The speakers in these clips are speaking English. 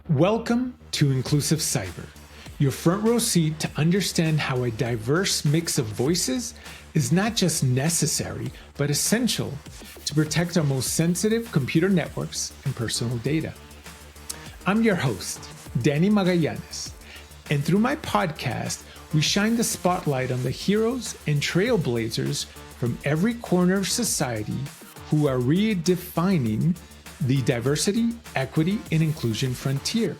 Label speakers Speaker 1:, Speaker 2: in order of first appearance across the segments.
Speaker 1: Welcome to Inclusive Cyber, your front row seat to understand how a diverse mix of voices is not just necessary, but essential to protect our most sensitive computer networks and personal data. I'm your host, Danny Magallanes, and through my podcast, we shine the spotlight on the heroes and trailblazers from every corner of society who are redefining the diversity, equity, and inclusion frontier.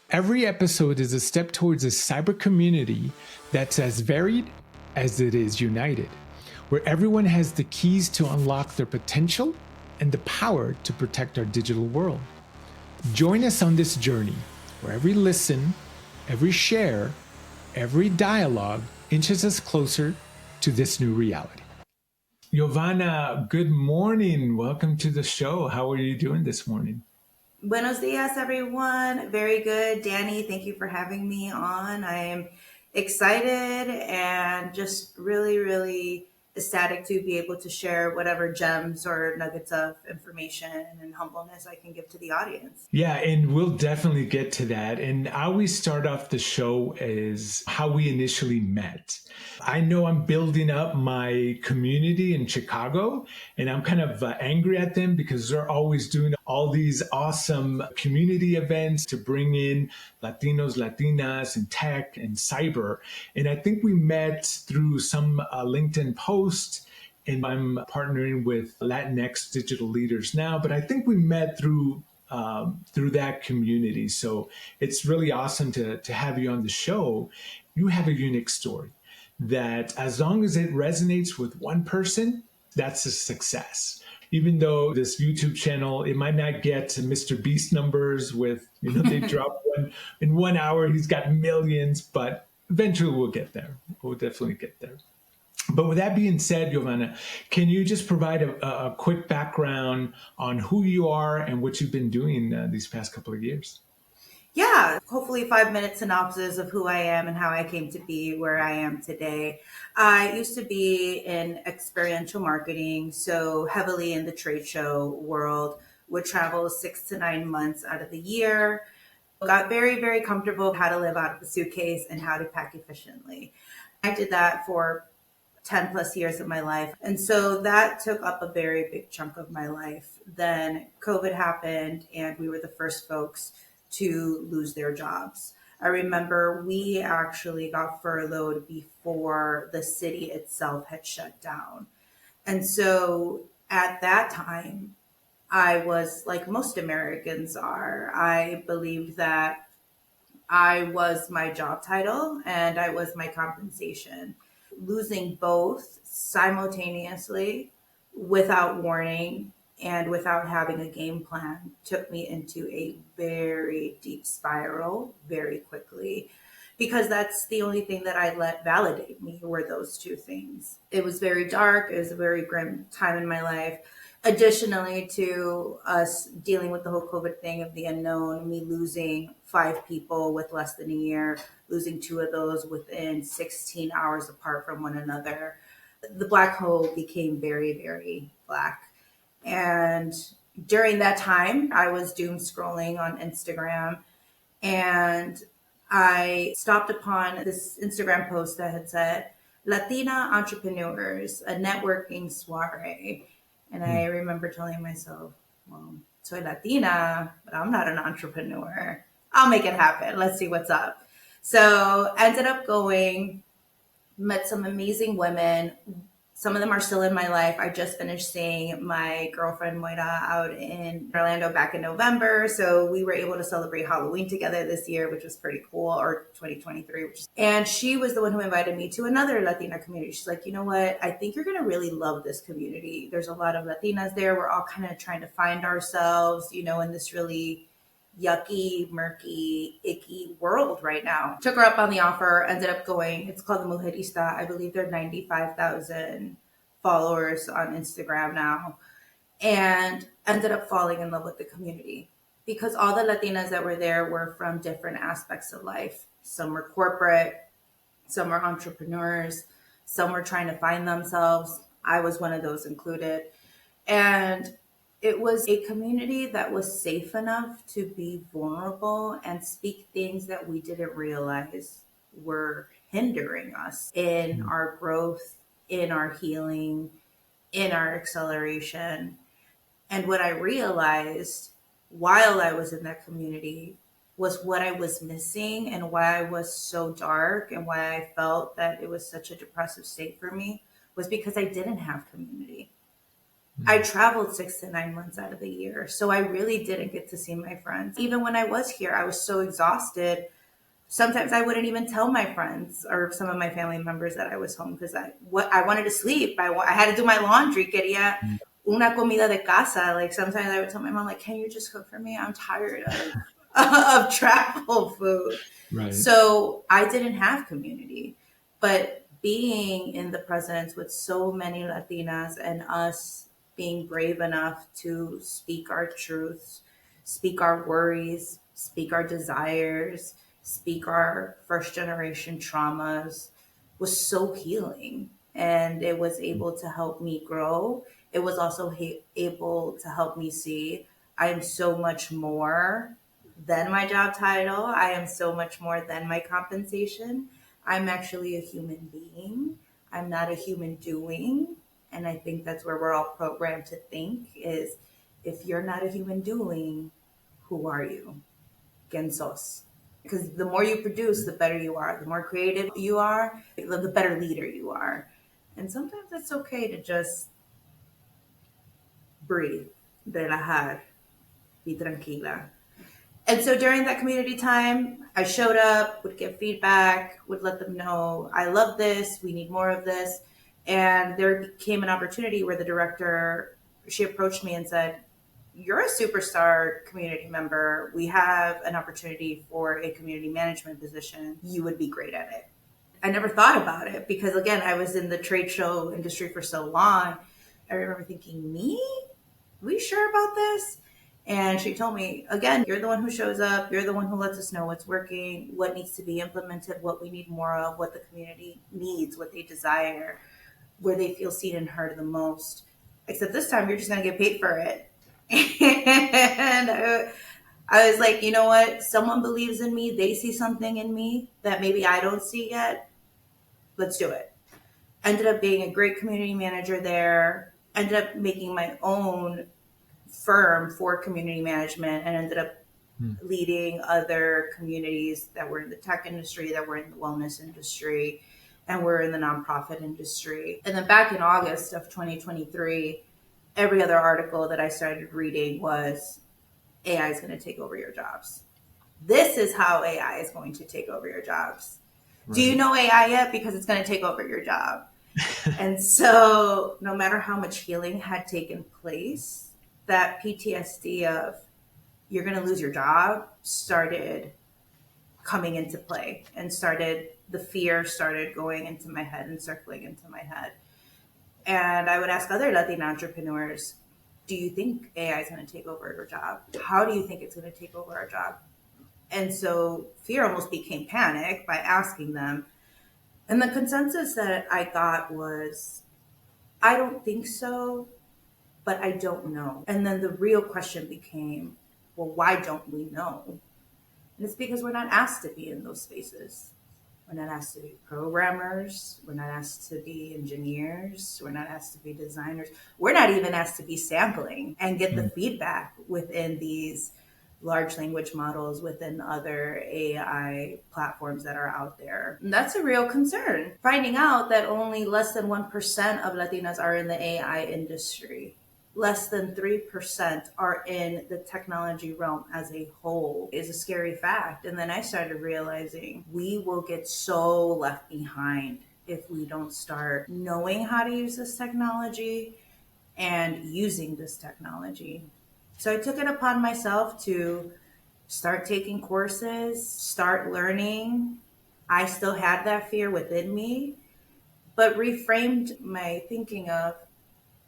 Speaker 1: Every episode is a step towards a cyber community that's as varied as it is united, where everyone has the keys to unlock their potential and the power to protect our digital world. Join us on this journey where every listen, every share, every dialogue inches us closer to this new reality. Yovana, good morning. Welcome to the show. How are you doing this morning?
Speaker 2: Buenos dias, everyone. Very good. Danny, thank you for having me on. I am excited and just really ecstatic to be able to share whatever gems or nuggets of information and humbleness I can give to the audience.
Speaker 1: Yeah, and we'll definitely get to that. And I always start off the show as how we initially met. I know I'm building up my community in Chicago, and I'm kind of angry at them because they're always doing all these awesome community events to bring in Latinos, Latinas, and tech and cyber. And I think we met through some LinkedIn post, and I'm partnering with Latinx digital leaders now, but I think we met through that community. So it's really awesome to have you on the show. You have a unique story that as long as it resonates with one person, that's a success. Even though this YouTube channel, it might not get to Mr. Beast numbers with, they drop one in 1 hour, he's got millions, but eventually we'll get there. We'll definitely get there. But with that being said, Yovana, can you just provide a quick background on who you are and what you've been doing these past couple of years?
Speaker 2: Yeah, hopefully 5-minute synopsis of who I am and how I came to be where I am today. I used to be in experiential marketing, so heavily in the trade show world, would travel 6 to 9 months out of the year. Got very comfortable how to live out of a suitcase and how to pack efficiently. I did that for 10 plus years of my life. And so that took up a very big chunk of my life. Then COVID happened and we were the first folks to lose their jobs. I remember we actually got furloughed before the city itself had shut down. And so at that time, I was like most Americans are. I believed that I was my job title and I was my compensation. Losing both simultaneously without warning and without having a game plan took me into a very deep spiral very quickly, because that's the only thing that I let validate me were those two things. It was very dark. It was a very grim time in my life. Additionally to us dealing with the whole COVID thing of the unknown, me losing 5 people with less than a year, losing 2 of those within 16 hours apart from one another, the black hole became very black. And during that time, I was doom scrolling on Instagram, and I stopped upon this Instagram post that had said, Latina entrepreneurs, a networking soiree. And I remember telling myself, well, soy Latina, but I'm not an entrepreneur. I'll make it happen. Let's see what's up. So ended up going, met some amazing women. Some of them are still in my life. I just finished seeing my girlfriend Moira out in Orlando back in November. So we were able to celebrate Halloween together this year, which was pretty cool, or 2023. And she was the one who invited me to another Latina community. She's like, you know what? I think you're going to really love this community. There's a lot of Latinas there. We're all kind of trying to find ourselves, in this really yucky, murky, icky world right now. Took her up on the offer, ended up going. It's called the Mujerista. I believe they're 95,000 followers on Instagram now, and ended up falling in love with the community because all the Latinas that were there were from different aspects of life. Some were corporate, some were entrepreneurs, some were trying to find themselves. I was one of those included. And It was a community that was safe enough to be vulnerable and speak things that we didn't realize were hindering us in our growth, in our healing, in our acceleration. And what I realized while I was in that community was what I was missing and why I was so dark and why I felt that it was such a depressive state for me was because I didn't have community. I traveled 6 to 9 months out of the year. So I really didn't get to see my friends. Even when I was here, I was so exhausted. Sometimes I wouldn't even tell my friends or some of my family members that I was home because I wanted to sleep. I had to do my laundry. Quería una comida de casa. Like sometimes I would tell my mom, like, can you just cook for me? I'm tired of, of travel food.
Speaker 1: Right.
Speaker 2: So I didn't have community. But being in the presence with so many Latinas and us being brave enough to speak our truths, speak our worries, speak our desires, speak our first generation traumas was so healing. And it was able to help me grow. It was also able to help me see I am so much more than my job title. I am so much more than my compensation. I'm actually a human being. I'm not a human doing. And I think that's where we're all programmed to think is if you're not a human doing, who are you? ¿Quién sos? Because the more you produce, the better you are. The more creative you are, the better leader you are. And sometimes it's okay to just breathe, relajar, be tranquila. And so during that community time, I showed up, would give feedback, would let them know, I love this, we need more of this. And there came an opportunity where the director, she approached me and said, you're a superstar community member. We have an opportunity for a community management position. You would be great at it. I never thought about it because, again, I was in the trade show industry for so long. I remember thinking, me? We sure about this? And she told me, again, you're the one who shows up. You're the one who lets us know what's working, what needs to be implemented, what we need more of, what the community needs, what they desire, where they feel seen and heard the most. Except this time, you're just going to get paid for it. And I was like, you know what? Someone believes in me. They see something in me that maybe I don't see yet. Let's do it. Ended up being a great community manager there. Ended up making my own firm for community management and ended up leading other communities that were in the tech industry, that were in the wellness industry, and were in the nonprofit industry. And then back in August of 2023, every other article that I started reading was AI is going to take over your jobs. This is how AI is going to take over your jobs. Right. Do you know AI yet? Because it's going to take over your job. And so no matter how much healing had taken place, that PTSD of you're going to lose your job started coming into play and the fear started going into my head and circling into my head. And I would ask other Latina entrepreneurs, do you think AI is going to take over your job? How do you think it's going to take over our job? And so fear almost became panic by asking them. And the consensus that I got was, I don't think so, but I don't know. And then the real question became, well, why don't we know? And it's because we're not asked to be in those spaces. We're not asked to be programmers. We're not asked to be engineers. We're not asked to be designers. We're not even asked to be sampling and get the feedback within these large language models, within other AI platforms that are out there. And that's a real concern. Finding out that only less than 1% of Latinas are in the AI industry. Less than 3% are in the technology realm as a whole is a scary fact. And then I started realizing we will get so left behind if we don't start knowing how to use this technology and using this technology. So I took it upon myself to start taking courses, start learning. I still had that fear within me, but reframed my thinking of,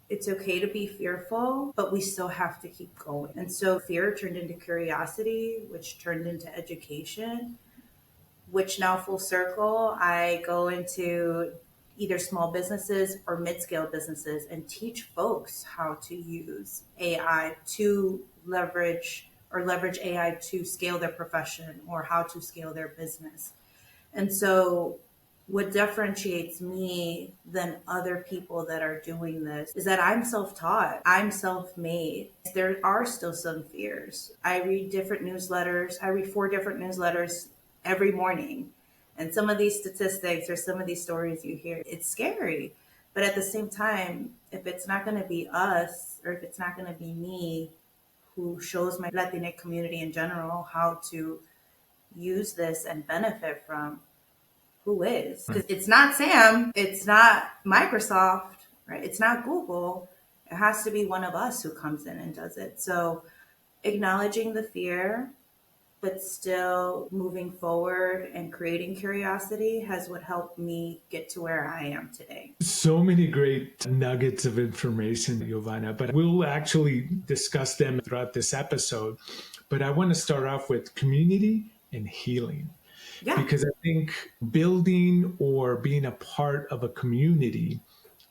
Speaker 2: it's okay to be fearful, but we still have to keep going. And so fear turned into curiosity, which turned into education, which now full circle, I go into either small businesses or mid-scale businesses and teach folks how to use AI to leverage AI to scale their profession or how to scale their business. And so what differentiates me than other people that are doing this is that I'm self-taught. I'm self-made. There are still some fears. I read different newsletters. I read 4 different newsletters every morning. And some of these statistics or some of these stories you hear, it's scary. But at the same time, if it's not going to be us or if it's not going to be me who shows my Latinx community in general how to use this and benefit from, who is? Because it's not Sam, it's not Microsoft, right? It's not Google. It has to be one of us who comes in and does it. So acknowledging the fear, but still moving forward and creating curiosity has what helped me get to where I am today.
Speaker 1: So many great nuggets of information, Yovana, but we'll actually discuss them throughout this episode. But I want to start off with community and healing.
Speaker 2: Yeah.
Speaker 1: Because I think building or being a part of a community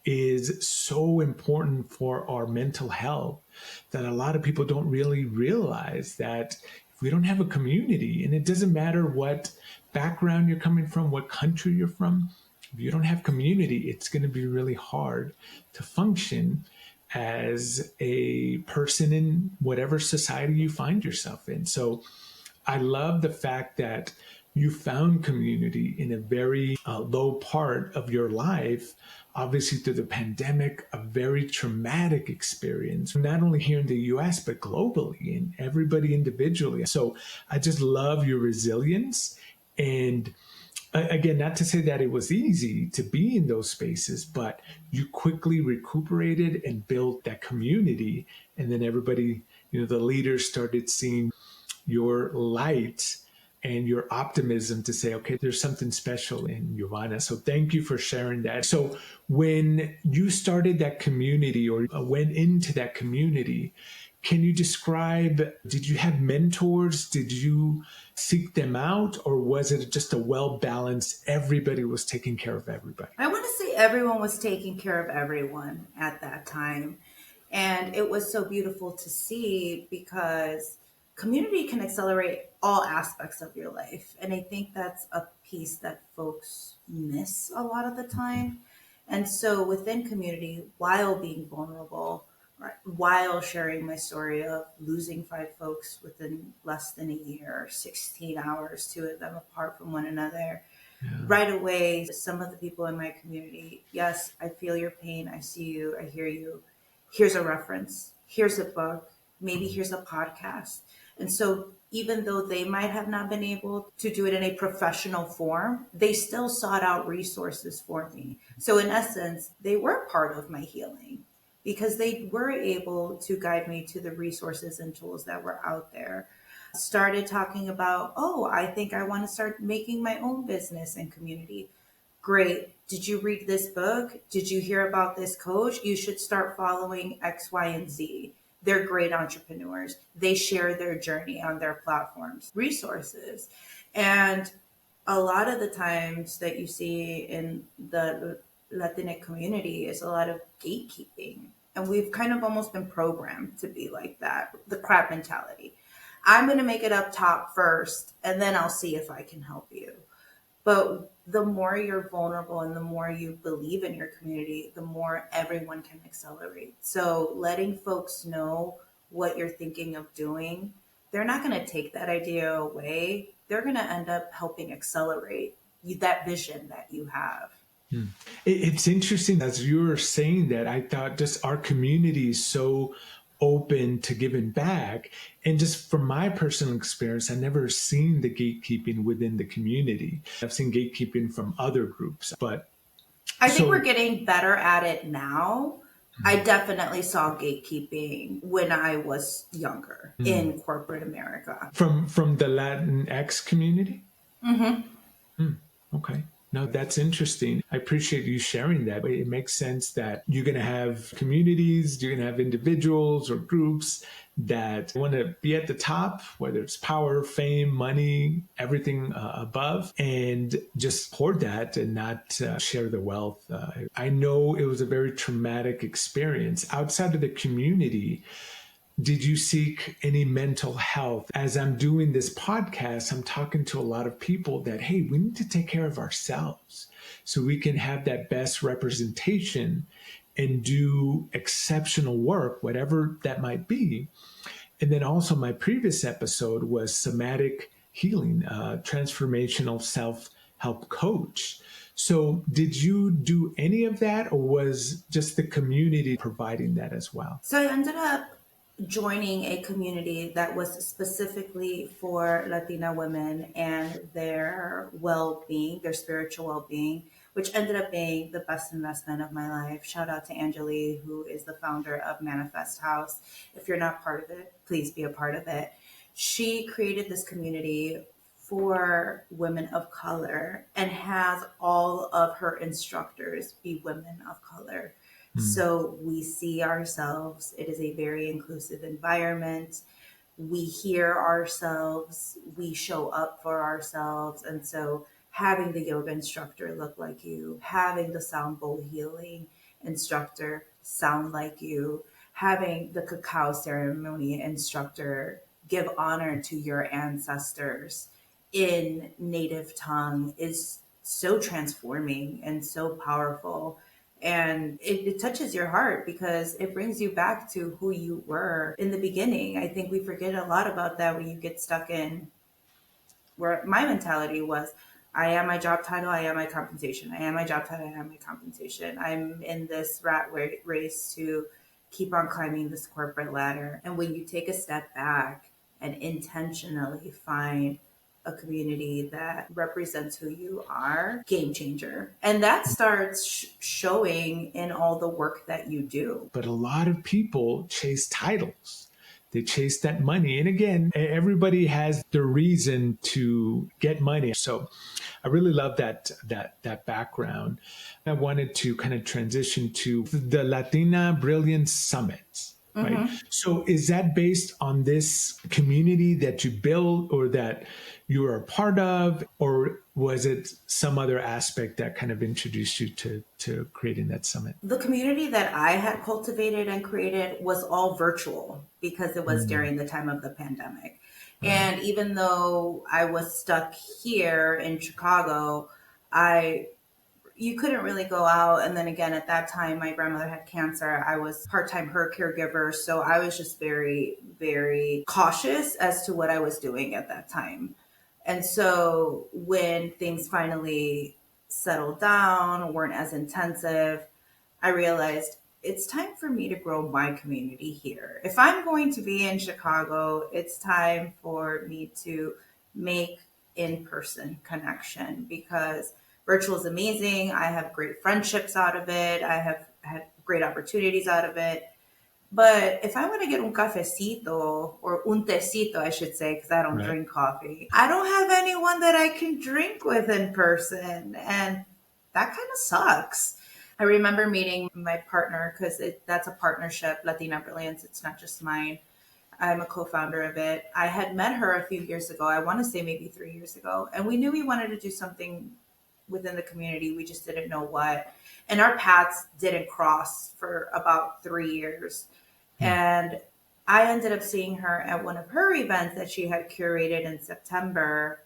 Speaker 1: is so important for our mental health that a lot of people don't really realize that if we don't have a community, and it doesn't matter what background you're coming from, what country you're from, if you don't have community, it's going to be really hard to function as a person in whatever society you find yourself in. So I love the fact that you found community in a very low part of your life, obviously through the pandemic, a very traumatic experience, not only here in the US, but globally and everybody individually. So I just love your resilience. And again, not to say that it was easy to be in those spaces, but you quickly recuperated and built that community. And then everybody, the leaders started seeing your light and your optimism to say, okay, there's something special in Yovana. So thank you for sharing that. So when you started that community or went into that community, can you describe, did you have mentors? Did you seek them out? Or was it just a well-balanced, everybody was taking care of everybody?
Speaker 2: I want to say everyone was taking care of everyone at that time. And it was so beautiful to see because community can accelerate all aspects of your life. And I think that's a piece that folks miss a lot of the time. And so within community, while being vulnerable, right, while sharing my story of losing 5 folks within less than a year, 16 hours, 2 of them apart from one another, right away, some of the people in my community, yes, I feel your pain. I see you. I hear you. Here's a reference. Here's a book. Maybe here's a podcast. And so even though they might have not been able to do it in a professional form, they still sought out resources for me. So in essence, they were part of my healing because they were able to guide me to the resources and tools that were out there. Started talking about, oh, I think I want to start making my own business and community. Great. Did you read this book? Did you hear about this coach? You should start following X, Y, and Z. They're great entrepreneurs. They share their journey on their platforms, resources. And a lot of the times that you see in the Latinx community is a lot of gatekeeping. And we've kind of almost been programmed to be like that, the crab mentality. I'm going to make it up top first, and then I'll see if I can help you. But the more you're vulnerable and the more you believe in your community, the more everyone can accelerate. So letting folks know what you're thinking of doing, they're not going to take that idea away. They're going to end up helping accelerate that vision that you have.
Speaker 1: It's interesting as you were saying that, I thought just our community is so open to giving back. And just from my personal experience, I've never seen the gatekeeping within the community. I've seen gatekeeping from other groups, but
Speaker 2: I think we're getting better at it now. I definitely saw gatekeeping when I was younger in corporate America.
Speaker 1: From the Latinx community? Okay. No, that's interesting. I appreciate you sharing that. It makes sense that you're going to have communities, you're going to have individuals or groups that want to be at the top, whether it's power, fame, money, everything above, and just hoard that and not share the wealth. I know it was a very traumatic experience outside of the community. Did you seek any mental health? As I'm doing this podcast, I'm talking to a lot of people that, hey, we need to take care of ourselves so we can have that best representation and do exceptional work, whatever that might be. And then also, my previous episode was somatic healing, transformational self help coach. So, did you do any of that, or was just the community providing that as well?
Speaker 2: So I ended up joining a community that was specifically for Latina women and their well-being, their spiritual well-being, which ended up being the best investment of my life. Shout out to Angeli, who is the founder of Manifest House. If you're not part of it, please be a part of it. She created this community for women of color and has all of her instructors be women of color. So we see ourselves. It is a very inclusive environment. We hear ourselves. We show up for ourselves. And so having the yoga instructor look like you, having the sound bowl healing instructor sound like you, having the cacao ceremony instructor give honor to your ancestors in native tongue is so transforming and so powerful. And it touches your heart because it brings you back to who you were in the beginning. I think we forget a lot about that when you get stuck in where my mentality was. I am my job title, I am my compensation. I am my job title, I am my compensation. I'm in this race to keep on climbing this corporate ladder. And when you take a step back and intentionally find a community that represents who you are, game changer. And that starts showing in all the work that you do.
Speaker 1: But a lot of people chase titles. They chase that money. And again, everybody has the reason to get money. So I really love that background. I wanted to kind of transition to the Latina Brilliance Summit. Right. So is that based on this community that you built or that you were a part of, or was it some other aspect that kind of introduced you to creating that summit?
Speaker 2: The community that I had cultivated and created was all virtual because it was during the time of the pandemic. And even though I was stuck here in Chicago, you couldn't really go out. And then again, at that time, my grandmother had cancer. I was part-time her caregiver. So I was just very, very cautious as to what I was doing at that time. And so when things finally settled down, weren't as intensive, I realized it's time for me to grow my community here. If I'm going to be in Chicago, it's time for me to make in-person connection because virtual is amazing. I have great friendships out of it. I have had great opportunities out of it. But if I want to get un cafecito or un tecito, I should say, because I don't drink coffee, I don't have anyone that I can drink with in person. And that kind of sucks. I remember meeting my partner because that's a partnership, Latina Brilliance. It's not just mine. I'm a co-founder of it. I had met her a few years ago. I want to say maybe 3 years ago. And we knew we wanted to do something within the community. We just didn't know what. And our paths didn't cross for about 3 years. And I ended up seeing her at one of her events that she had curated in September.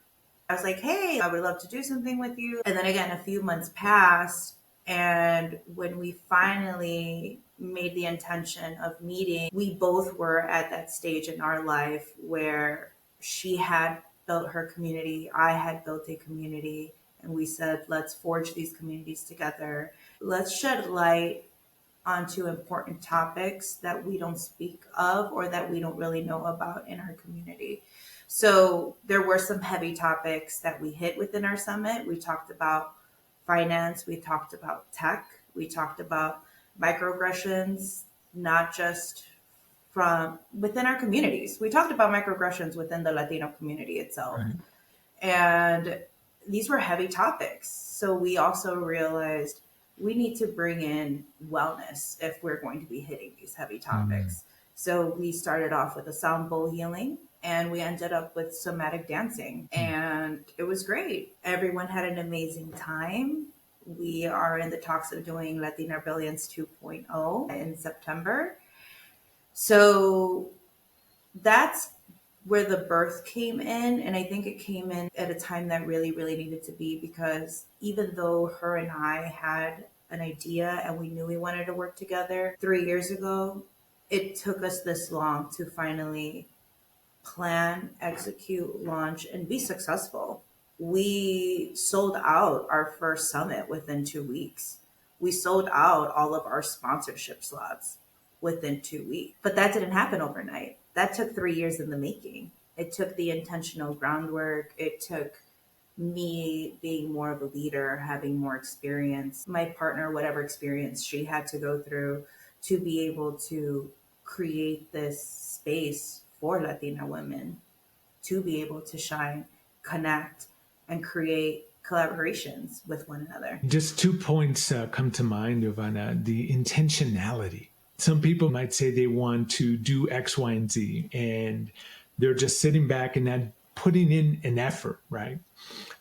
Speaker 2: I was like, hey, I would love to do something with you. And then again, a few months passed. And when we finally made the intention of meeting, we both were at that stage in our life where she had built her community. I had built a community. And we said, let's forge these communities together. Let's shed light onto important topics that we don't speak of or that we don't really know about in our community. So there were some heavy topics that we hit within our summit. We talked about finance. We talked about tech. We talked about microaggressions, not just from within our communities. We talked about microaggressions within the Latino community itself. And these were heavy topics. So we also realized we need to bring in wellness if we're going to be hitting these heavy
Speaker 1: Mm.
Speaker 2: topics. So we started off with a sound bowl healing and we ended up with somatic dancing.
Speaker 1: Mm.
Speaker 2: And it was great. Everyone had an amazing time. We are in the talks of doing Latina Brilliance 2.0 in September. So that's where the birth came in. And I think it came in at a time that really, really needed to be, because even though her and I had an idea and we knew we wanted to work together 3 years ago, it took us this long to finally plan, execute, launch, and be successful. We sold out our first summit within 2 weeks. We sold out all of our sponsorship slots within 2 weeks. But that didn't happen overnight. That took 3 years in the making. It took the intentional groundwork. It took me being more of a leader, having more experience, my partner, whatever experience she had to go through to be able to create this space for Latina women to be able to shine, connect, and create collaborations with one another.
Speaker 1: Just 2 points come to mind, Yovana. The intentionality. Some people might say they want to do X, Y, and Z, and they're just sitting back and not putting in an effort, right?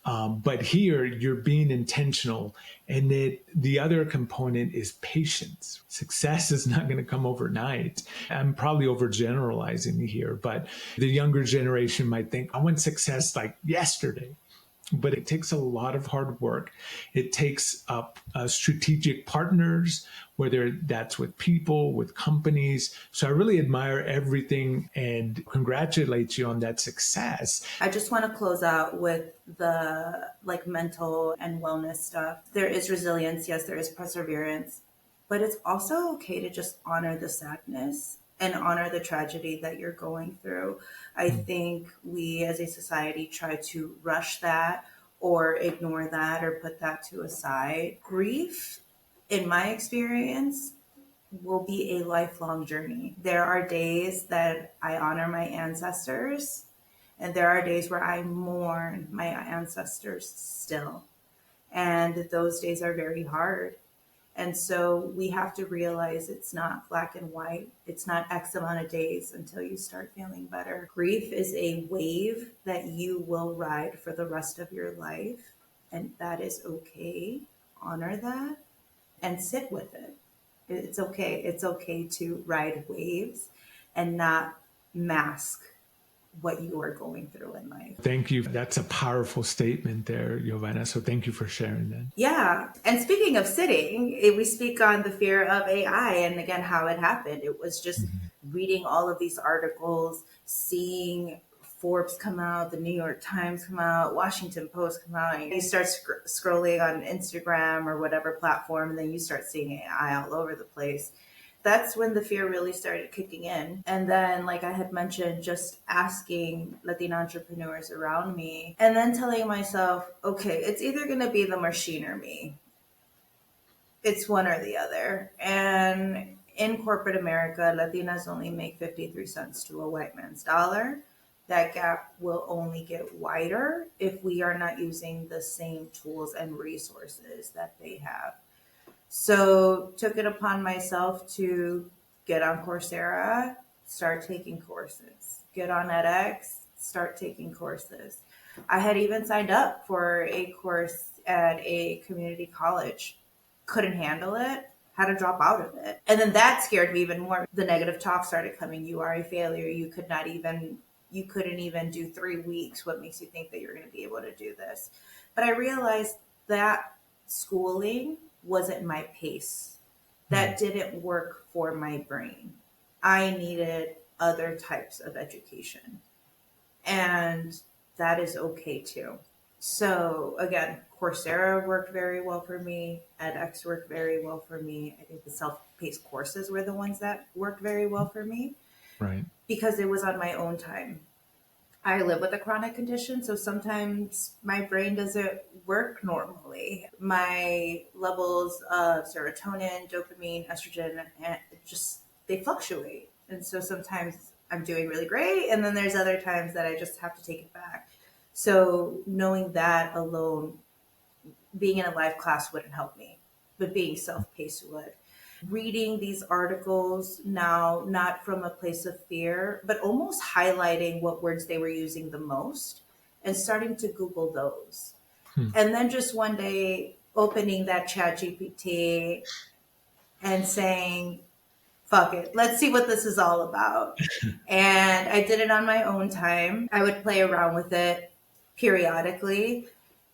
Speaker 1: But here you're being intentional. And the other component is patience. Success is not going to come overnight. I'm probably overgeneralizing here, but the younger generation might think, I want success like yesterday. But it takes a lot of hard work. It takes up strategic partners, whether that's with people, with companies. So I really admire everything and congratulate you on that success.
Speaker 2: I just want to close out with the like mental and wellness stuff. There is resilience, yes, there is perseverance, but it's also okay to just honor the sadness and honor the tragedy that you're going through. I think we as a society try to rush that or ignore that or put that to a side. Grief, in my experience, will be a lifelong journey. There are days that I honor my ancestors, and there are days where I mourn my ancestors still. And those days are very hard. And so we have to realize it's not black and white. It's not X amount of days until you start feeling better. Grief is a wave that you will ride for the rest of your life. And that is okay. Honor that and sit with it. It's okay. It's okay to ride waves and not mask what you are going through in life.
Speaker 1: Thank you. That's a powerful statement there, Yovana. So thank you for sharing that.
Speaker 2: Yeah. And speaking of sitting, we speak on the fear of AI and again, how it happened. It was just reading all of these articles, seeing Forbes come out, the New York Times come out, Washington Post come out, and you start scrolling on Instagram or whatever platform, and then you start seeing AI all over the place. That's when the fear really started kicking in. And then, like I had mentioned, just asking Latina entrepreneurs around me and then telling myself, okay, it's either going to be the machine or me. It's one or the other. And in corporate America, Latinas only make 53 cents to a white man's dollar. That gap will only get wider if we are not using the same tools and resources that they have. So took it upon myself to get on Coursera, start taking courses, get on edX, start taking courses. I had even signed up for a course at a community college, couldn't handle it, had to drop out of it. And then that scared me even more. The negative talk started coming. You are a failure. You couldn't even do 3 weeks. What makes you think that you're going to be able to do this? But I realized that schooling wasn't my pace. That didn't work for my brain. I needed other types of education. And that is okay too. So again, Coursera worked very well for me. edX worked very well for me. I think the self-paced courses were the ones that worked very well for me.
Speaker 1: Right.
Speaker 2: Because it was on my own time. I live with a chronic condition, so sometimes my brain doesn't work normally. My levels of serotonin, dopamine, estrogen, and they fluctuate. And so sometimes I'm doing really great, and then there's other times that I just have to take it back. So knowing that alone, being in a live class wouldn't help me, but being self-paced would. Reading these articles now, not from a place of fear, but almost highlighting what words they were using the most and starting to Google those.
Speaker 1: Hmm.
Speaker 2: And then just one day opening that chat GPT and saying, fuck it, let's see what this is all about. And I did it on my own time. I would play around with it periodically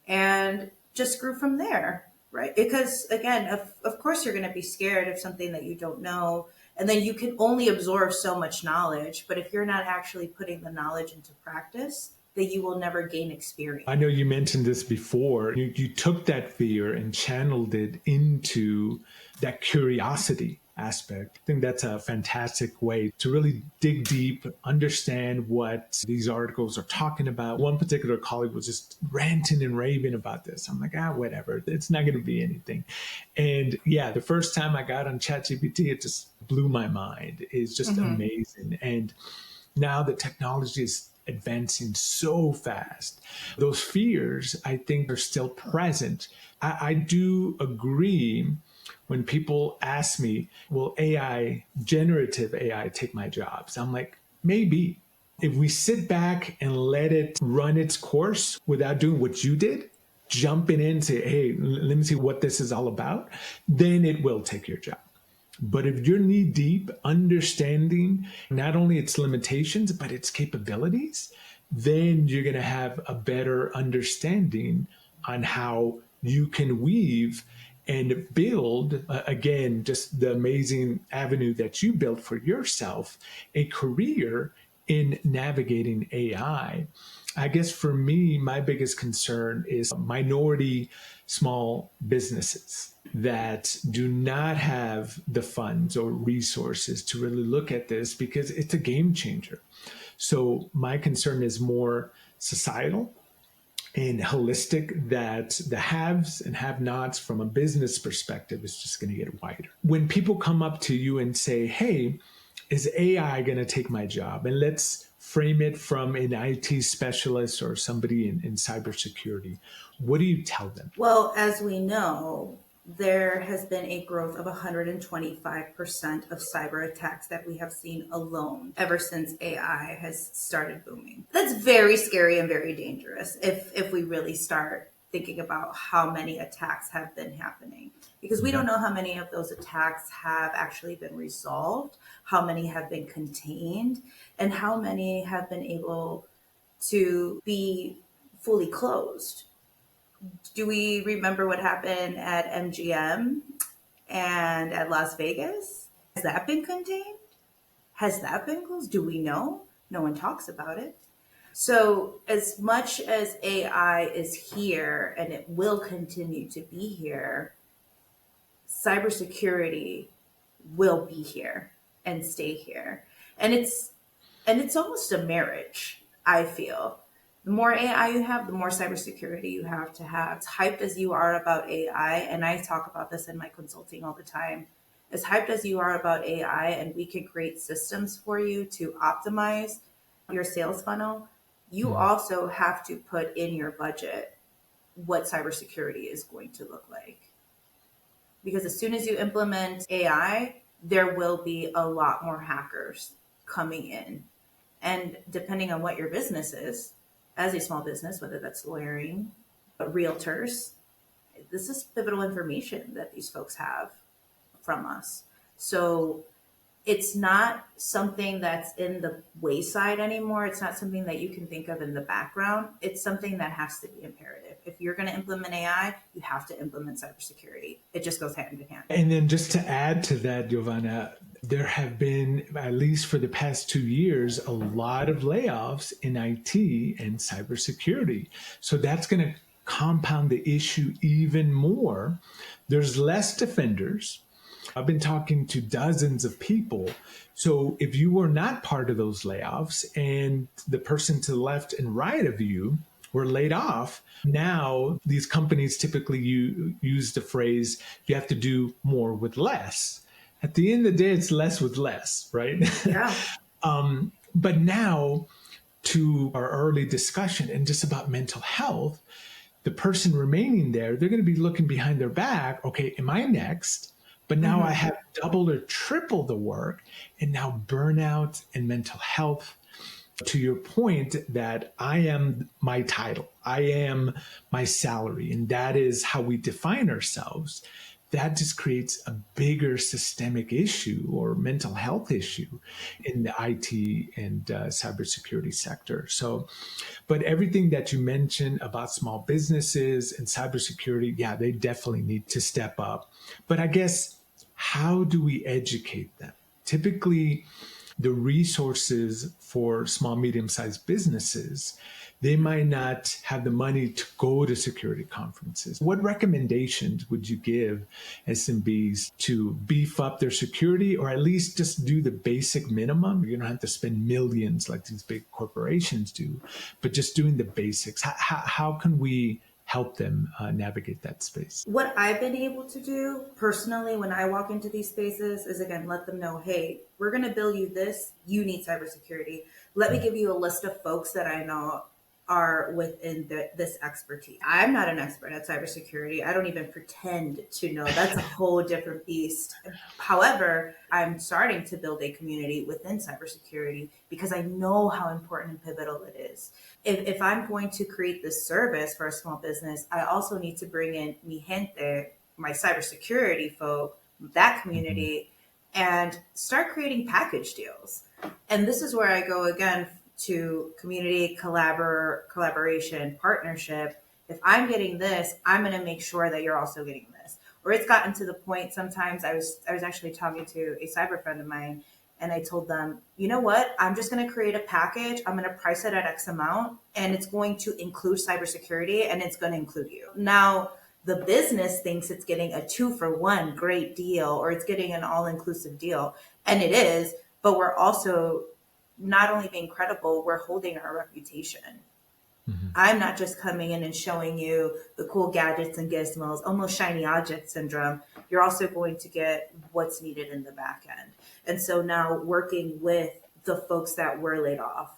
Speaker 2: and just grew from there, right? Because again, of course, you're going to be scared of something that you don't know. And then you can only absorb so much knowledge. But if you're not actually putting the knowledge into practice, then you will never gain experience.
Speaker 1: I know you mentioned this before. You took that fear and channeled it into that curiosity aspect. I think that's a fantastic way to really dig deep, understand what these articles are talking about. One particular colleague was just ranting and raving about this. I'm like, whatever. It's not going to be anything. And yeah, the first time I got on ChatGPT, it just blew my mind. It's just amazing. And now the technology is advancing so fast. Those fears, I think, are still present. I do agree when people ask me, will AI, generative AI, take my jobs? I'm like, maybe. If we sit back and let it run its course without doing what you did, jumping in and say, hey, let me see what this is all about, then it will take your job. But if you're knee deep, understanding not only its limitations, but its capabilities, then you're going to have a better understanding on how you can weave and build, again, just the amazing avenue that you built for yourself, a career in navigating AI. I guess for me, my biggest concern is minority small businesses that do not have the funds or resources to really look at this because it's a game changer. So my concern is more societal and holistic, that the haves and have nots from a business perspective is just going to get wider. When people come up to you and say, hey, is AI going to take my job? And let's frame it from an IT specialist or somebody in cybersecurity. What do you tell them?
Speaker 2: Well, as we know, there has been a growth of 125% of cyber attacks that we have seen alone ever since AI has started booming. That's very scary and very dangerous if we really start thinking about how many attacks have been happening, because we don't know how many of those attacks have actually been resolved, how many have been contained, and how many have been able to be fully closed. Do we remember what happened at MGM and at Las Vegas? Has that been contained? Has that been closed? Do we know? No one talks about it. So, as much as AI is here and it will continue to be here, cybersecurity will be here and stay here. And it's almost a marriage, I feel. The more AI you have, the more cybersecurity you have to have. As hyped as you are about AI, and I talk about this in my consulting all the time, as hyped as you are about AI, and we can create systems for you to optimize your sales funnel, you also have to put in your budget what cybersecurity is going to look like. Because as soon as you implement AI, there will be a lot more hackers coming in. And depending on what your business is, as a small business, whether that's lawyering, realtors, this is pivotal information that these folks have from us. So it's not something that's in the wayside anymore. It's not something that you can think of in the background. It's something that has to be imperative. If you're going to implement AI, you have to implement cybersecurity. It just goes hand in hand.
Speaker 1: And then just to add to that, Yovana, there have been, at least for the past 2 years, a lot of layoffs in IT and cybersecurity. So that's going to compound the issue even more. There's less defenders. I've been talking to dozens of people. So if you were not part of those layoffs and the person to the left and right of you were laid off, now these companies typically use the phrase, you have to do more with less. At the end of the day, it's less with less, right?
Speaker 2: Yeah.
Speaker 1: But now to our early discussion and just about mental health, the person remaining there, they're going to be looking behind their back. Okay, am I next? But now I have double or triple the work, and now burnout and mental health. To your point that I am my title, I am my salary, and that is how we define ourselves. That just creates a bigger systemic issue or mental health issue in the IT and cybersecurity sector. So, but everything that you mentioned about small businesses and cybersecurity, yeah, they definitely need to step up. But I guess, how do we educate them? Typically, the resources for small, medium-sized businesses, they might not have the money to go to security conferences. What recommendations would you give SMBs to beef up their security, or at least just do the basic minimum? You don't have to spend millions like these big corporations do, but just doing the basics. How can we help them navigate that space?
Speaker 2: What I've been able to do personally when I walk into these spaces is, again, let them know, hey, we're going to build you this. You need cybersecurity. Let me give you a list of folks that I know are within this expertise. I'm not an expert at cybersecurity. I don't even pretend to know. That's a whole different beast. However, I'm starting to build a community within cybersecurity because I know how important and pivotal it is. If I'm going to create this service for a small business, I also need to bring in mi gente, my cybersecurity folk, that community, and start creating package deals. And this is where I go again to community, collaboration, partnership. If I'm getting this, I'm going to make sure that you're also getting this. Or it's gotten to the point sometimes I was actually talking to a cyber friend of mine, and I told them, you know what? I'm just going to create a package. I'm going to price it at X amount, and it's going to include cybersecurity, and it's going to include you. Now, the business thinks it's getting a 2-for-1 great deal, or it's getting an all-inclusive deal. And it is, but we're also not only being credible, we're holding our reputation. I'm not just coming in and showing you the cool gadgets and gizmos, almost shiny object syndrome. You're also going to get what's needed in the back end. And so now working with the folks that were laid off,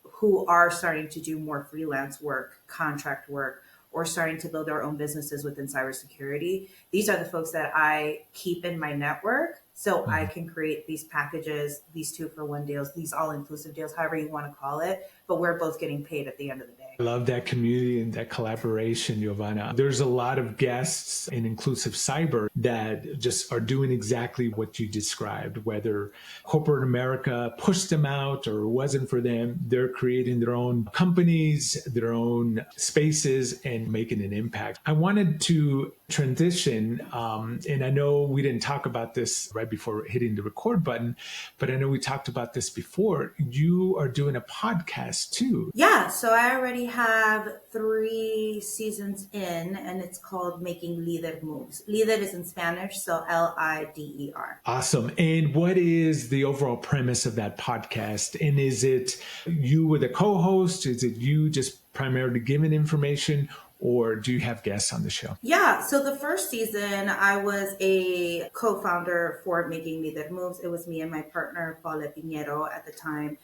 Speaker 2: who are starting to do more freelance work, contract work, or starting to build their own businesses within cybersecurity, these are the folks that I keep in my network so I can create these packages, these 2-for-1 deals, these all-inclusive deals, however you want to call it, but we're both getting paid at the end of the day.
Speaker 1: I love that community and that collaboration, Yovana. There's a lot of guests in Inclusive Cyber that just are doing exactly what you described, whether corporate America pushed them out or it wasn't for them. They're creating their own companies, their own spaces, and making an impact. I wanted to transition, and I know we didn't talk about this right before hitting the record button, but I know we talked about this before. You are doing a podcast too.
Speaker 2: Yeah, so I already have 3 seasons in, and it's called Making Líder Moves. Líder is in Spanish, so Lider.
Speaker 1: Awesome. And what is the overall premise of that podcast? And is it you with a co-host? Is it you just primarily giving information? Or do you have guests on the show?
Speaker 2: Yeah, so the first season, I was a co-founder for Making Líder Moves. It was me and my partner, Paula Pinheiro, at the time.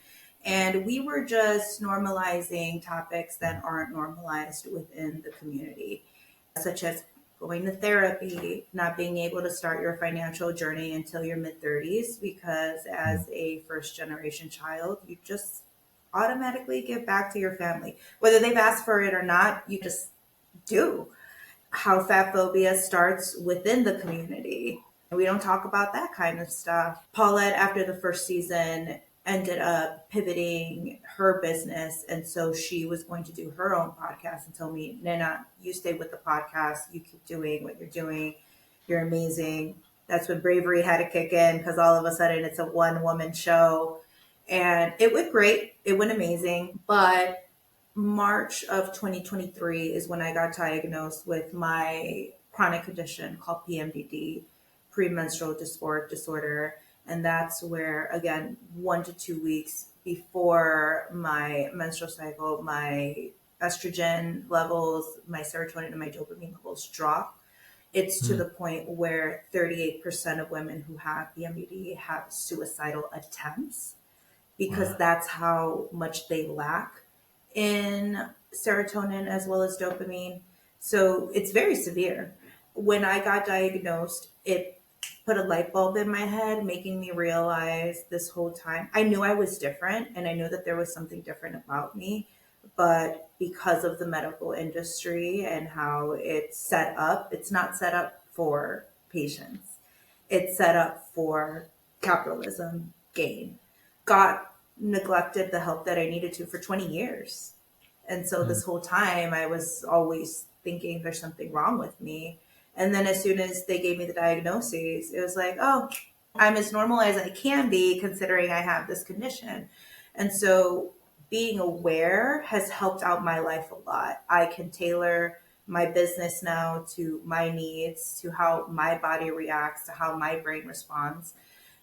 Speaker 2: And we were just normalizing topics that aren't normalized within the community, such as going to therapy, not being able to start your financial journey until your mid-30s, because as a first-generation child, you just automatically give back to your family. Whether they've asked for it or not, you just do. How fat phobia starts within the community. We don't talk about that kind of stuff. Paulette, after the first season, ended up pivoting her business. And so she was going to do her own podcast and told me, Nina, you stay with the podcast. You keep doing what you're doing. You're amazing. That's when bravery had to kick in, because all of a sudden it's a one-woman show. And it went great. It went amazing. But March of 2023 is when I got diagnosed with my chronic condition called PMDD, premenstrual dysphoric disorder. And that's where, again, 1 to 2 weeks before my menstrual cycle, my estrogen levels, my serotonin, and my dopamine levels drop. It's to the point where 38% of women who have PMDD have suicidal attempts. because
Speaker 1: Wow.
Speaker 2: that's how much they lack in serotonin as well as dopamine. So it's very severe. When I got diagnosed, it put a light bulb in my head, making me realize this whole time. I knew I was different and I knew that there was something different about me. But because of the medical industry and how it's set up, it's not set up for patients, it's set up for capitalism gain. Got neglected the help that I needed to for 20 years. And so
Speaker 1: Mm.
Speaker 2: this whole time I was always thinking there's something wrong with me. And then as soon as they gave me the diagnosis, it was like, oh, I'm as normal as I can be considering I have this condition. And so being aware has helped out my life a lot. I can tailor my business now to my needs, to how my body reacts, to how my brain responds.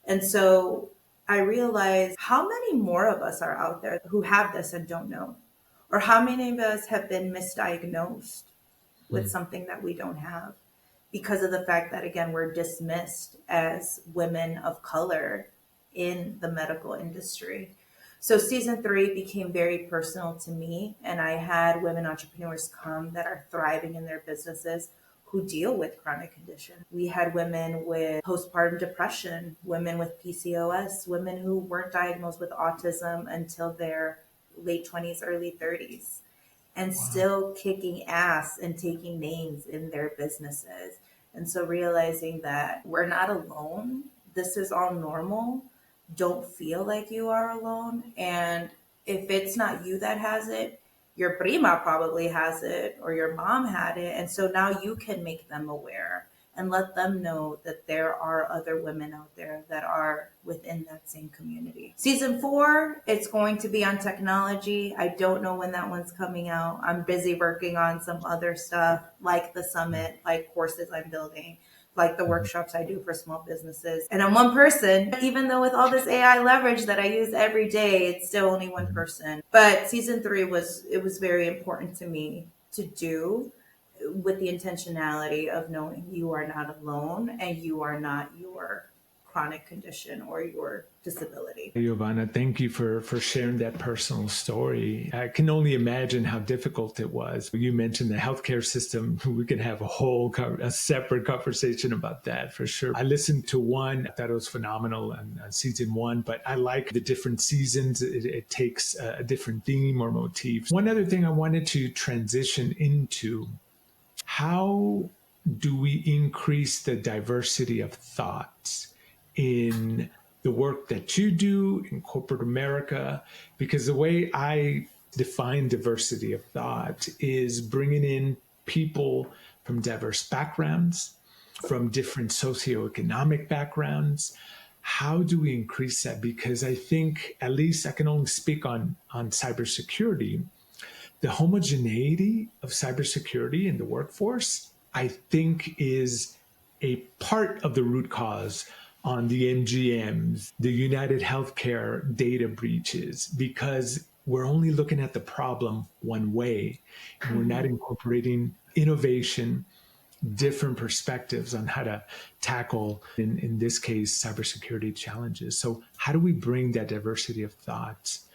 Speaker 2: And so I realized how many more of us are out there who have this and don't know, or how many of us have been misdiagnosed with
Speaker 1: Mm.
Speaker 2: something that we don't have because of the fact that, again, we're dismissed as women of color in the medical industry. So season 3 became very personal to me, and I had women entrepreneurs come that are thriving in their businesses who deal with chronic conditions. We had women with postpartum depression, women with PCOS, women who weren't diagnosed with autism until their late 20s, early 30s, and
Speaker 1: Wow.
Speaker 2: still kicking ass and taking names in their businesses. And so realizing that we're not alone, this is all normal. Don't feel like you are alone. And if it's not you that has it, your prima probably has it or your mom had it. And so now you can make them aware and let them know that there are other women out there that are within that same community. Season 4, it's going to be on technology. I don't know when that one's coming out. I'm busy working on some other stuff like the summit, like courses I'm building, like the
Speaker 1: Mhm.
Speaker 2: workshops I do for small businesses. And I'm one person, even though with all this AI leverage that I use every day, it's still only one
Speaker 1: Mhm.
Speaker 2: person. But season 3 was very important to me to do, with the intentionality of knowing you are not alone and you are not your chronic condition or your disability.
Speaker 1: Yovana, thank you for sharing that personal story. I can only imagine how difficult it was. You mentioned the healthcare system. We could have a separate conversation about that for sure. I listened to one, I thought it was phenomenal on season 1, but I like the different seasons. It takes a different theme or motif. One other thing I wanted to transition into: how do we increase the diversity of thoughts in the work that you do in corporate America? Because the way I define diversity of thought is bringing in people from diverse backgrounds, from different socioeconomic backgrounds. How do we increase that? Because I think, at least I can only speak on cybersecurity, the homogeneity of cybersecurity in the workforce, I think, is a part of the root cause on the MGMs, the United Healthcare data breaches, because we're only looking at the problem one way and we're not incorporating innovation, different perspectives on how to tackle, in this case, cybersecurity challenges. So, how do we bring that diversity of thoughts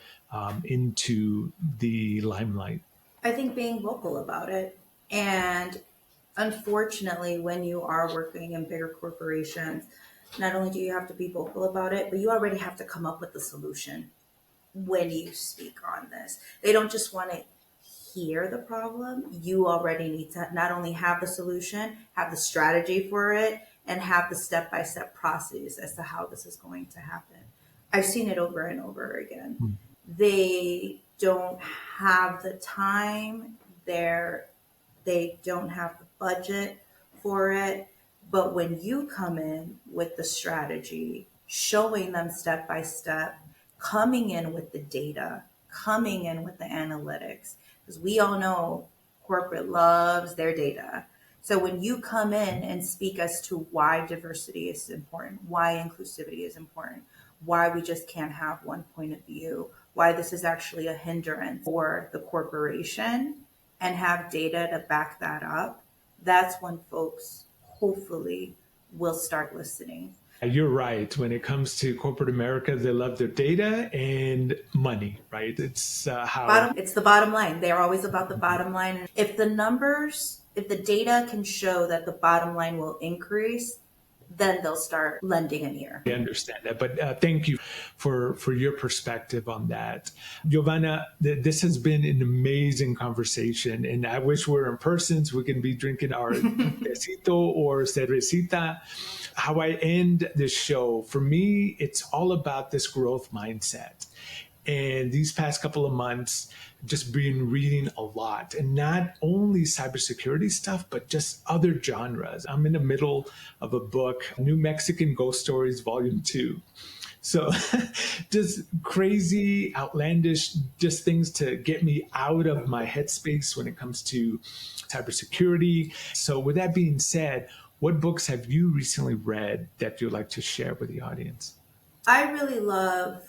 Speaker 1: into the limelight?
Speaker 2: I think being vocal about it. And unfortunately, when you are working in bigger corporations, not only do you have to be vocal about it, but you already have to come up with the solution when you speak on this. They don't just want to hear the problem. You already need to not only have the solution, have the strategy for it, and have the step by step process as to how this is going to happen. I've seen it over and over again.
Speaker 1: Mm.
Speaker 2: They don't have the time. They don't have the budget for it. But when you come in with the strategy, showing them step by step, coming in with the data, coming in with the analytics, because we all know corporate loves their data. So when you come in and speak as to why diversity is important, why inclusivity is important, why we just can't have one point of view, why this is actually a hindrance for the corporation, and have data to back that up, that's when folks hopefully will start listening.
Speaker 1: You're right. When it comes to corporate America, they love their data and money, right? It's how.
Speaker 2: It's the bottom line. They're always about the bottom line. If the numbers, if the data can show that the bottom line will increase, then they'll start lending an ear.
Speaker 1: I understand that, but thank you for your perspective on that, Yovana. This has been an amazing conversation, and I wish we were in person so we can be drinking our tecito or cervecita. How I end this show, for me, it's all about this growth mindset. And these past couple of months, just been reading a lot, and not only cybersecurity stuff, but just other genres. I'm in the middle of a book, New Mexican Ghost Stories, Volume 2. So just crazy, outlandish, just things to get me out of my headspace when it comes to cybersecurity. So with that being said, what books have you recently read that you'd like to share with the audience?
Speaker 2: I really love,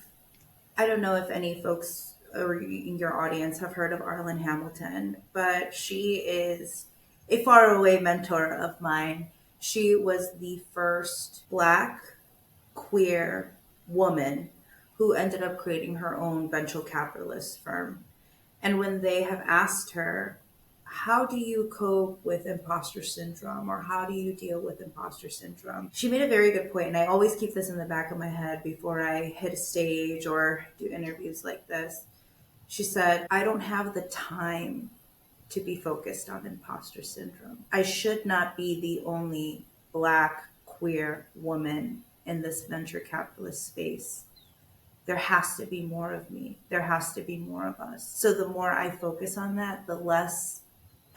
Speaker 2: I don't know if any folks or in your audience have heard of Arlen Hamilton, but she is a faraway mentor of mine. She was the first Black queer woman who ended up creating her own venture capitalist firm. And when they have asked her, how do you cope with imposter syndrome or how do you deal with imposter syndrome? She made a very good point, and I always keep this in the back of my head before I hit a stage or do interviews like this. She said, I don't have the time to be focused on imposter syndrome. I should not be the only Black queer woman in this venture capitalist space. There has to be more of me. There has to be more of us. So the more I focus on that, the less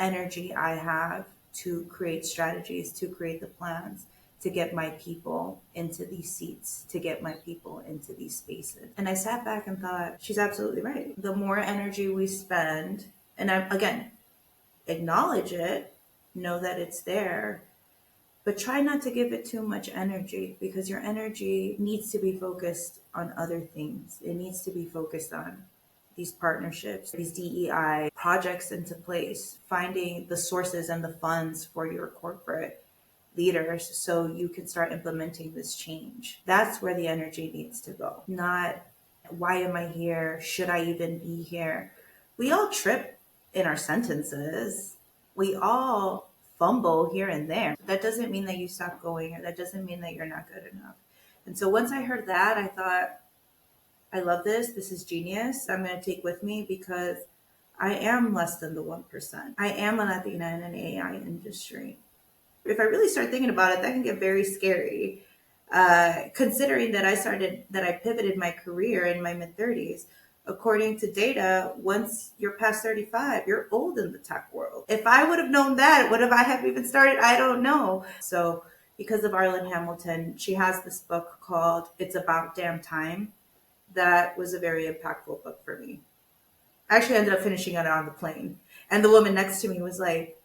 Speaker 2: energy I have to create strategies, to create the plans, to get my people into these seats, to get my people into these spaces. And I sat back and thought, she's absolutely right. The more energy we spend, and again, acknowledge it, know that it's there, but try not to give it too much energy, because your energy needs to be focused on other things. It needs to be focused on these partnerships, these DEI projects into place, finding the sources and the funds for your corporate leaders so you can start implementing this change. That's where the energy needs to go. Not, why am I here? Should I even be here? We all trip in our sentences. We all fumble here and there. That doesn't mean that you stop going, or that doesn't mean that you're not good enough. And so once I heard that, I thought, I love this. This is genius. I'm going to take with me, because I am less than the 1%. I am a Latina in an AI industry. If I really start thinking about it, that can get very scary. Considering that I pivoted my career in my mid 30s. According to data, once you're past 35, you're old in the tech world. If I would have known that, would have I have even started? I don't know. So because of Arlen Hamilton, she has this book called It's About Damn Time. That was a very impactful book for me. I actually ended up finishing it on the plane. And the woman next to me was like,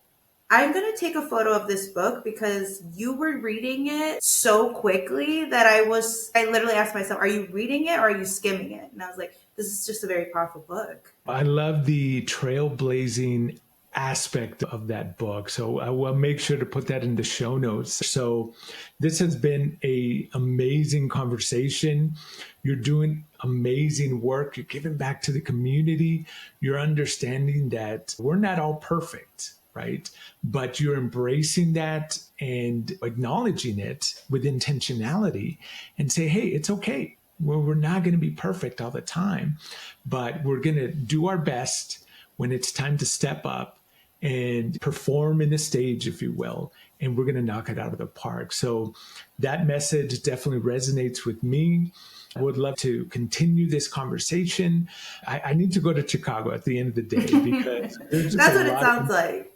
Speaker 2: I'm going to take a photo of this book because you were reading it so quickly that I literally asked myself, are you reading it or are you skimming it? And I was like, this is just a very powerful book.
Speaker 1: I love the trailblazing aspect of that book. So I will make sure to put that in the show notes. So this has been a amazing conversation. You're doing amazing work. You're giving back to the community. You're understanding that we're not all perfect, right? But you're embracing that and acknowledging it with intentionality and say, hey, it's okay. We're not going to be perfect all the time, but we're going to do our best when it's time to step up and perform in the stage, if you will, and we're going to knock it out of the park. So that message definitely resonates with me. I would love to continue this conversation. I need to go to Chicago at the end of the day, because
Speaker 2: that's what it sounds like.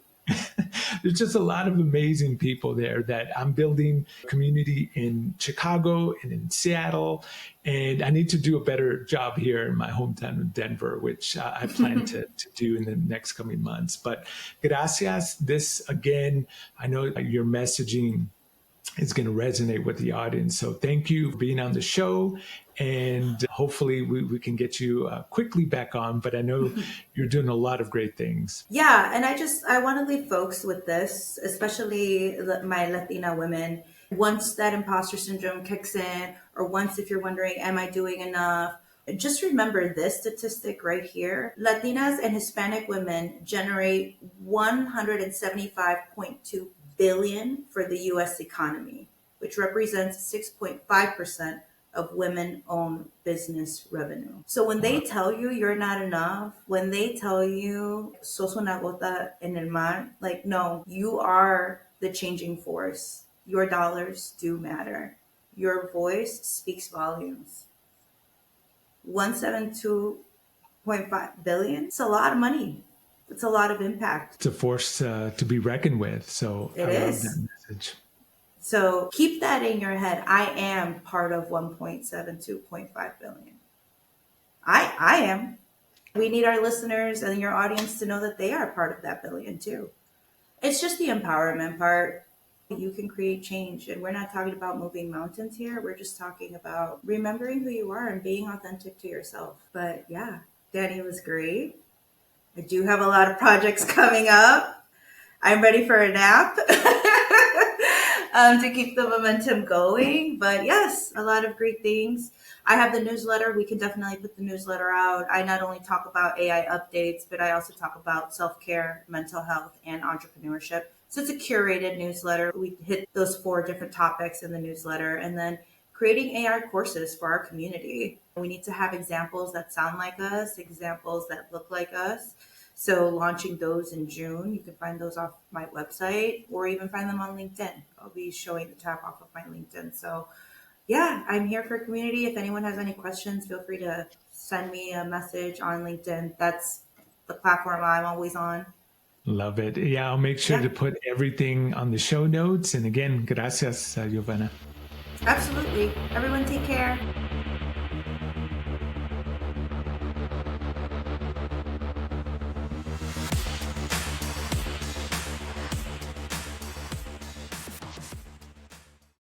Speaker 1: There's just a lot of amazing people there that I'm building a community in Chicago and in Seattle. And I need to do a better job here in my hometown of Denver, which I plan to do in the next coming months. But gracias. This, again, I know your messaging is going to resonate with the audience. So thank you for being on the show. And hopefully we can get you quickly back on. But I know you're doing a lot of great things.
Speaker 2: Yeah. And I want to leave folks with this, especially my Latina women. Once that imposter syndrome kicks in, or once if you're wondering, am I doing enough? Just remember this statistic right here. Latinas and Hispanic women generate 175.2 billion for the US economy, which represents 6.5% of women-owned business revenue. So when they tell you you're not enough, when they tell you sos una gota en el mar, like, no, you are the changing force. Your dollars do matter. Your voice speaks volumes. 172.5 billion. It's a lot of money. It's a lot of impact.
Speaker 1: It's a force to be reckoned with. So
Speaker 2: It
Speaker 1: I love
Speaker 2: is.
Speaker 1: that message.
Speaker 2: So keep that in your head. I am part of 1.72.5 billion. I am. We need our listeners and your audience to know that they are part of that billion too. It's just the empowerment part. You can create change. And we're not talking about moving mountains here. We're just talking about remembering who you are and being authentic to yourself. But yeah, Danny was great. I do have a lot of projects coming up. I'm ready for a nap to keep the momentum going. But yes, a lot of great things. I have the newsletter. We can definitely put the newsletter out. I not only talk about AI updates, but I also talk about self-care, mental health, and entrepreneurship. So it's a curated newsletter. We hit those 4 different topics in the newsletter, and then creating AI courses for our community. We need to have examples that sound like us, examples that look like us. So launching those in June. You can find those off my website or even find them on LinkedIn. I'll be showing the tab off of my LinkedIn. So yeah, I'm here for community. If anyone has any questions, feel free to send me a message on LinkedIn. That's the platform I'm always on.
Speaker 1: Love it. Yeah, I'll make sure
Speaker 2: Yeah,
Speaker 1: to put everything on the show notes. And again, gracias, Yovana.
Speaker 2: absolutely. Everyone take care.